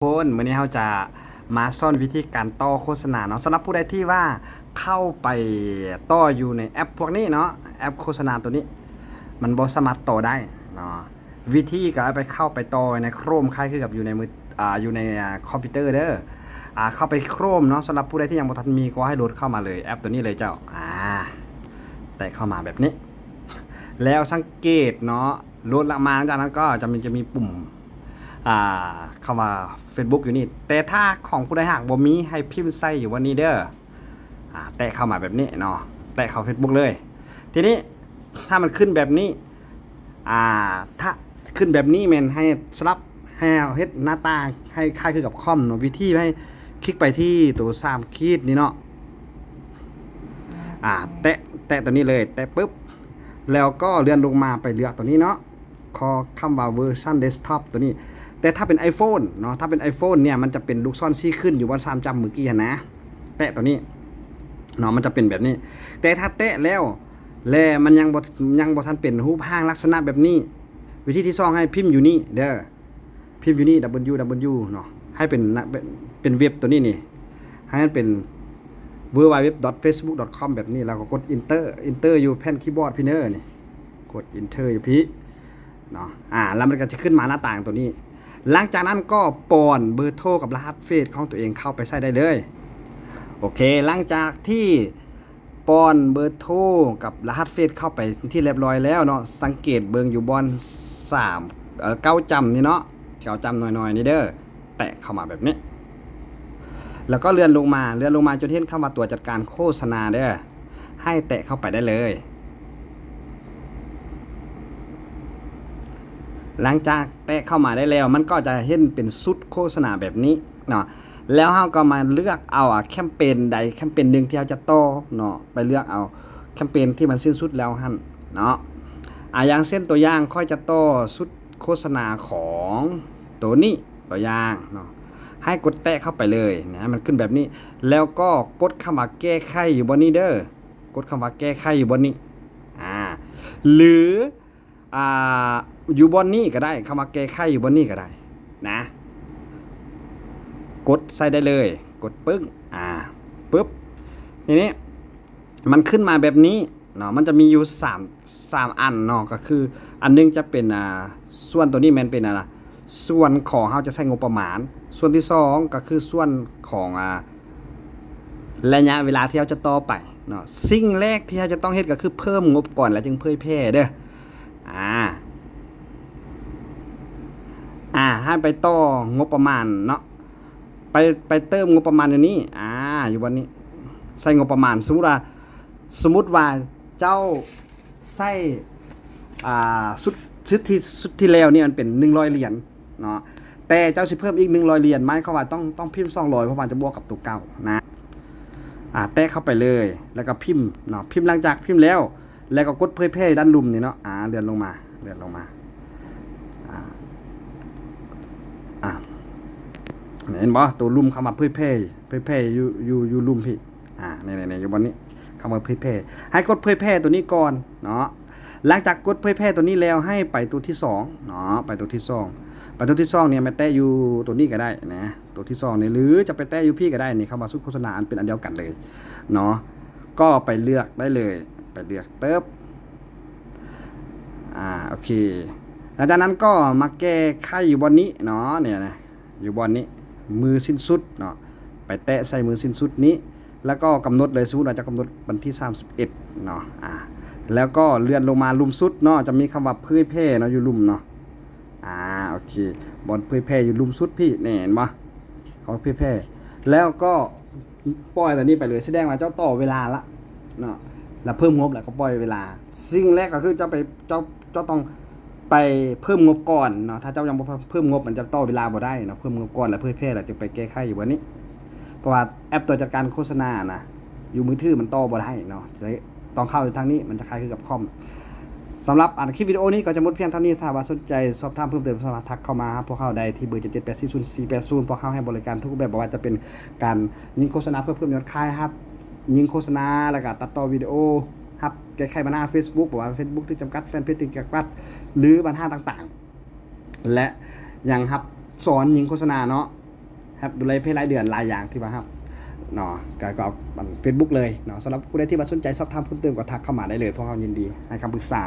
คนวันนี้เราจะมาซ่อนวิธีการต่อโฆษณาเนาะสำหรับผู้ใดที่ว่าเข้าไปต่ออยู่ในแอปพวกนี้เนาะแอปโฆษณาตัวนี้มันบ่สามารถต่อได้เนาะวิธีก็เอาไปเข้าไปต่อใน Chrome คล้ายคือกับอยู่ในมืออยู่ในคอมพิวเตอร์เด้อเข้าไป Chrome เนาะสำหรับผู้ใดที่ยังบ่ทันมีก็ให้โหลดเข้ามาเลยแอปตัวนี้เลยเจ้าแต่เข้ามาแบบนี้แล้วสังเกตเนาะโหลดละมาจากนั้นก็จะมีปุ่มเข้ามา Facebook อยู่นี่แต่ถ้าของผู้ใดหากบ่มีให้พิมพ์ใส่อยู่วันนี้เด้อแตะเข้ามาแบบนี้เนาะแตะเข้า Facebook เลยทีนี้ถ้ามันขึ้นแบบนี้ถ้าขึ้นแบบนี้แม่นให้สลับให้เฮ็ดหน้าตาให้คล้ายคือกับคอมเนาะวิธีให้คลิกไปที่ตัว3ขีดนี่เนาะแตะตัวนี้เลยแตะปุ๊บแล้วก็เลื่อนลงมาไปเลือกตัวนี้เนาะขอคำว่าเวอร์ชันเดสก์ท็อปตัวนี้แต่ถ้าเป็น iPhone เนาะถ้าเป็น iPhone เนี่ยมันจะเป็นลูกศรชี้ขึ้นอยู่บน3จำเมื่อกี้นะแตะตัวนี้เนาะมันจะเป็นแบบนี้แต่ถ้าแตะแล้วมันยังบ่ทันเป็นรูปร่างลักษณะแบบนี้วิธีที่2ให้พิมพ์อยู่นี่เด้อพิมพ์อยู่นี่ www เนาะให้เป็นเว็บตัวนี้นี่ให้มันเป็น www.facebook.com แบบนี้แล้วก็กด enter อยู่แผ่นคีย์บอร์ดพี่เนอร์นี่กด enter อยู่พี่เนาะแล้วมันก็จะขึ้นมาหน้าต่างตัวนี้หลังจากนั้นก็ป้อนเบอร์โทรกับรหัสเฟซของตัวเองเข้าไปใส่ได้เลยโอเคหลังจากที่ป้อนเบอร์โทรกับรหัสเฟซเข้าไปที่เรียบร้อยแล้วเนาะสังเกตเบิ่งอยู่บน9จำนี่เนาะ9จำหน่อยๆนี่เด้อแตะเข้ามาแบบนี้แล้วก็เลื่อนลงมาจนเห็นเข้ามาตัวจัดการโฆษณาเด้อให้แตะเข้าไปได้เลยหลังจากแตะเข้ามาได้แล้วมันก็จะเห็นเป็นชุดโฆษณาแบบนี้เนาะแล้วเราก็มาเลือกเอาแคมเปญใดแคมเปญหนึ่งที่เราจะต่อเนาะไปเลือกเอาแคมเปญที่มันสิ้นสุดแล้วหั่นเนาะอย่างเส้นตัวอย่างค่อยจะต่อชุดโฆษณาของตัวนี้ตัวอย่างเนาะให้กดแตะเข้าไปเลยนะมันขึ้นแบบนี้แล้วก็กดคำว่าแก้ไขอยู่บนนี้เด้อกดคำว่าแก้ไขอยู่บนนี้หรืออยู่บนนี้ก็ได้คำว่าแก้ไขอยู่บนนี้ก็ได้นะกดใส่ได้เลยกดปึ้งปึ๊บทีนี้มันขึ้นมาแบบนี้เนาะมันจะมีอยู่3อันเนาะก็คืออันนึงจะเป็นส่วนตัวนี้มันเป็นส่วนของเราจะใช้งบประมาณส่วนที่2ก็คือส่วนของระยะเวลาที่เราจะต่อไปเนาะสิ่งแรกที่เราจะต้องเฮ็ดก็คือเพิ่มงบก่อนแล้วจึงเผยแพร่เด้อให้ไปต่องบประมาณเนาะไปเติมงบประมาณอยู่นี้อยู่วันนี้ใส่งบประมาณสมมุติว่าเจ้าใส่ชุดที่แล้วเนี่ยมันเป็น100เหรียญเนาะแต่เจ้าสิเพิ่มอีก100เหรียญหมายความว่าต้องพิมพ์200เพราะว่าจะบวกกับตัวเก่านะแตะเข้าไปเลยแล้วก็พิมพ์เนาะพิมพ์หลังจากพิมพ์แล้วก็กดเผยแพร่ด้านลุ่มนี่เนาะเลื่อนลงมาเห็นบ่ตัวลุ่มเข้ามาเผยแพร่อยู่ลุ่มพี่นี่อยู่บนนี้เข้ามาเผยแพร่ให้กดเผยแพร่ตัวนี้ก่อนเนาะหลังจากกดเผยแพร่ตัวนี้แล้วให้ไปตัวที่2เนาะไปตัวที่2เนี่ยมาแตะอยู่ตัวนี้ก็ได้นะตัวที่2นี่หรือจะไปแตะอยู่พี่ก็ได้นี่เข้ามาสุดโฆษณาอันเป็นอันเดียวกันเลยเนาะก็ไปเลือกได้เลยไปเลือกเติบโอเคหลังจากนั้นก็มาแก้ไขอยู่บนนี้เนาะเนี่ยนะอยู่บนนี้มือสิ้นสุดเนาะไปแตะใส่มือสิ้นสุดนี้แล้วก็กำหนดเลยสมมุติเราจะกำหนดวันที่31เนาะแล้วก็เลื่อนลงมาลุ่มสุดเนาะจะมีคำว่าเผยแพร่เนาะอยู่ลุ่มเนาะโอเคบนเผยแพร่อยู่ลุ่มสุดพี่เห็นบ่เขาเผยแพร่แล้วก็ปล่อยตัวนี้ไปเลยแสดงว่าเจ้าต่อเวลาละเนาะแล้วเพิ่มงบแล้วก็ปล่อยเวลาสิ่งแรกก็คือเจ้าต้องไปเพิ่มงบก่อนเนาะถ้าเจ้ายังบ่เพิ่มงบมันจะต่อเวลาบ่ได้เนาะเพิ่มงบก่อนแล้วเผยแพร่แล้วจึงไปแก้ไขอยู่วันนี้เพราะว่าแอปตัวจัดการโฆษณานะอยู่มือถือมันต่อบ่ได้เนาะต้องเข้าทางนี้มันจะคล้ายกับคอมสำหรับคลิปวิดีโอนี้ก็จะหมดเพียงเท่านี้ถ้าว่าสนใจสอบถามเพิ่มเติมสามารถทักเข้ามาพวกเขาได้ที่เบอร์77840480พวกเขาให้บริการทุกแบบบ่ว่าจะเป็นการยิงโฆษณาเพื่อเพิ่มยอดขายครับยิงโฆษณาแล้วก็ตัดต่อวิดีโอครับแก้ไขปัญหา Facebook บอกว่า Facebook ที่จำกัดแฟนเพจที่จำกัดหรือปัญหาต่างๆและยังครับสอนยิงโฆษณาเนาะ ครับดูแลเพศรายเดือนหลายอย่างที่ว่าครับเนาะก็เอาเฟซบุ๊กเลยเนาะสำหรับผู้ใดที่มาสนใจสอบถามเพิ่มเติมก็ทักเข้ามาได้เลยเพราะเรายินดีให้คำปรึกษา